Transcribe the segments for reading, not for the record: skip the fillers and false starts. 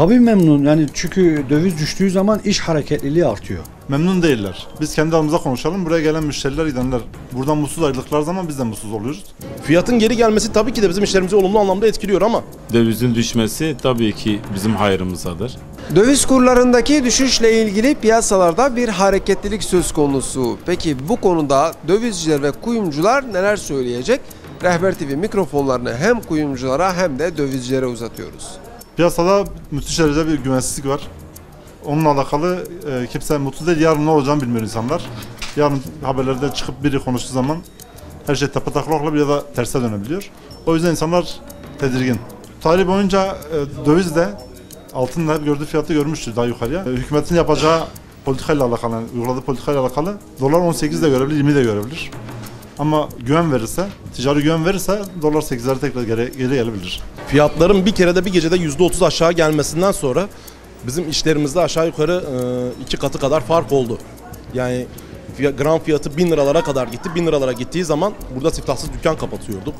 Tabii memnun, yani çünkü döviz düştüğü zaman iş hareketliliği artıyor. Memnun değiller. Biz kendi aramızda konuşalım. Buraya gelen müşteriler, gidenler buradan mutsuz ayrıldıkları zaman biz de mutsuz oluyoruz. Fiyatın geri gelmesi tabii ki de bizim işlerimizi olumlu anlamda etkiliyor ama dövizin düşmesi tabii ki bizim hayrımızadır. Döviz kurlarındaki düşüşle ilgili piyasalarda bir hareketlilik söz konusu. Peki bu konuda dövizciler ve kuyumcular neler söyleyecek? Rehber TV mikrofonlarını hem kuyumculara hem de dövizcilere uzatıyoruz. Piyasada müthiş derecede bir güvensizlik var. Onunla alakalı kimse mutlu değil. Yarın ne olacağını bilmiyor insanlar. Yarın haberlerde çıkıp biri konuştuğu zaman her şey tapataklak olabilir ya da terse dönebiliyor. O yüzden insanlar tedirgin. Tarih boyunca döviz de altın da gördüğü fiyatı görmüştür daha yukarıya. Hükümetin yapacağı politikayla alakalı, yani uyguladığı politikayla alakalı dolar 18 de görebilir, 20 de görebilir. Ama güven verirse, ticari güven verirse dolar 8'lere tekrar geri gelebilir. fiyatların bir kerede bir gecede %30 aşağı gelmesinden sonra bizim işlerimizde aşağı yukarı 2 katı kadar fark oldu. Yani gram fiyatı 1000 liralara kadar gitti. 1000 liralara gittiği zaman burada siftahsız dükkan kapatıyorduk.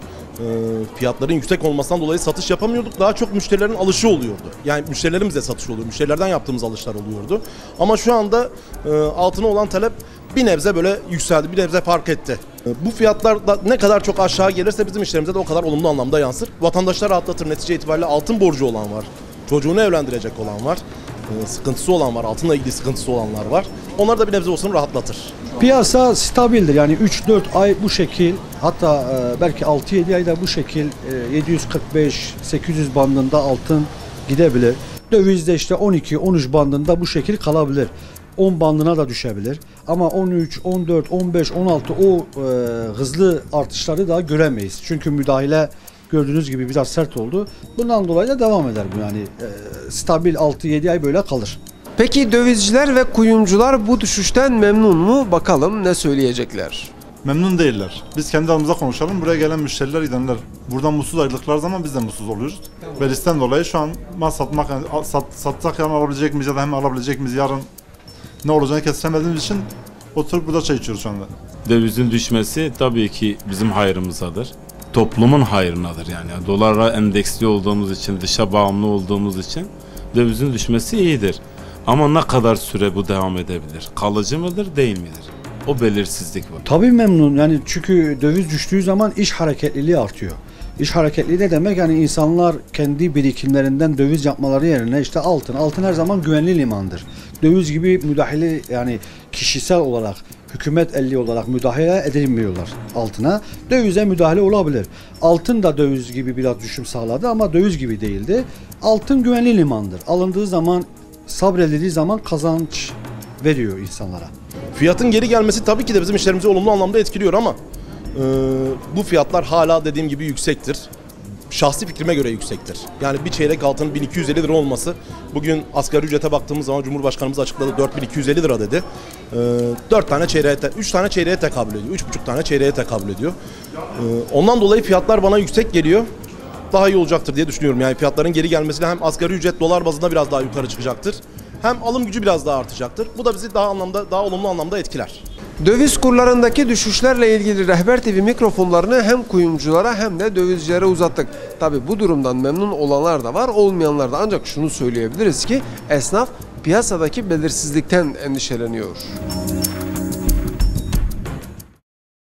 Fiyatların yüksek olmasından dolayı satış yapamıyorduk. Daha çok müşterilerin alışı oluyordu. Yani müşterilerimizle satış oluyordu. Müşterilerden yaptığımız alışlar oluyordu. Ama şu anda altına olan talep bir nebze böyle yükseldi. Bir nebze fark etti. Bu fiyatlar da ne kadar çok aşağı gelirse bizim işlerimize de o kadar olumlu anlamda yansır. Vatandaşlar rahatlatır. Netice itibariyle altın borcu olan var. Çocuğunu evlendirecek olan var. Sıkıntısı olan var. Altınla ilgili sıkıntısı olanlar var. Onlar da bir nebze olsun rahatlatır. Piyasa stabildir, yani 3-4 ay bu şekil, hatta belki 6-7 ayda bu şekil 745-800 bandında altın gidebilir. Dövizde işte 12-13 bandında bu şekil kalabilir. 10 bandına da düşebilir. Ama 13, 14, 15, 16 o hızlı artışları daha göremeyiz. Çünkü müdahale gördüğünüz gibi biraz sert oldu. Bundan dolayı da devam eder bu, yani stabil 6-7 ay böyle kalır. Peki dövizciler ve kuyumcular bu düşüşten memnun mu? Bakalım ne söyleyecekler. Memnun değiller. Biz kendi aramızda konuşalım. Buraya gelen müşteriler, gidenler buradan mutsuz ayrıldıkları zaman biz de mutsuz oluyoruz. Belisten dolayı şu an mal satmak, yani satsak yarın alabilecek miyiz ya da hem alabilecek miyiz, yarın ne olacağını kestiremediğimiz için oturup burada çay içiyoruz şu anda. Dövizin düşmesi tabii ki bizim hayrımızadır. Toplumun hayrınadır yani. Dolara endeksli olduğumuz için, dışa bağımlı olduğumuz için dövizin düşmesi iyidir. Ama ne kadar süre bu devam edebilir? Kalıcı mıdır, değil midir? O belirsizlik var. Tabii memnun, yani çünkü döviz düştüğü zaman iş hareketliliği artıyor. İş hareketliliği ne demek? Yani insanlar kendi birikimlerinden döviz yapmaları yerine işte altın her zaman güvenli limandır. Döviz gibi müdahale, yani kişisel olarak, hükümet elli olarak müdahale edilmiyorlar altına. Dövize müdahale olabilir. Altın da döviz gibi biraz düşüm sağladı ama döviz gibi değildi. Altın güvenli limandır. Alındığı zaman, sabredildiği zaman kazanç veriyor insanlara. Fiyatın geri gelmesi tabii ki de bizim işlerimizi olumlu anlamda etkiliyor ama bu fiyatlar hala dediğim gibi yüksektir. Şahsi fikrime göre yüksektir. Yani bir çeyrek altının 1250 lira olması, bugün asgari ücrete baktığımız zaman Cumhurbaşkanımız açıkladı, 4250 lira dedi. 4 tane çeyreğe, 3 tane çeyreğe tekabül ediyor, 3,5 tane çeyreğe tekabül ediyor. Ondan dolayı fiyatlar bana yüksek geliyor. Daha iyi olacaktır diye düşünüyorum. Yani fiyatların geri gelmesiyle hem asgari ücret dolar bazında biraz daha yukarı çıkacaktır, hem alım gücü biraz daha artacaktır. Bu da bizi daha olumlu anlamda etkiler. Döviz kurlarındaki düşüşlerle ilgili Rehber TV mikrofonlarını hem kuyumculara hem de dövizcilere uzattık. Tabii bu durumdan memnun olanlar da var, olmayanlar da, ancak şunu söyleyebiliriz ki esnaf piyasadaki belirsizlikten endişeleniyor.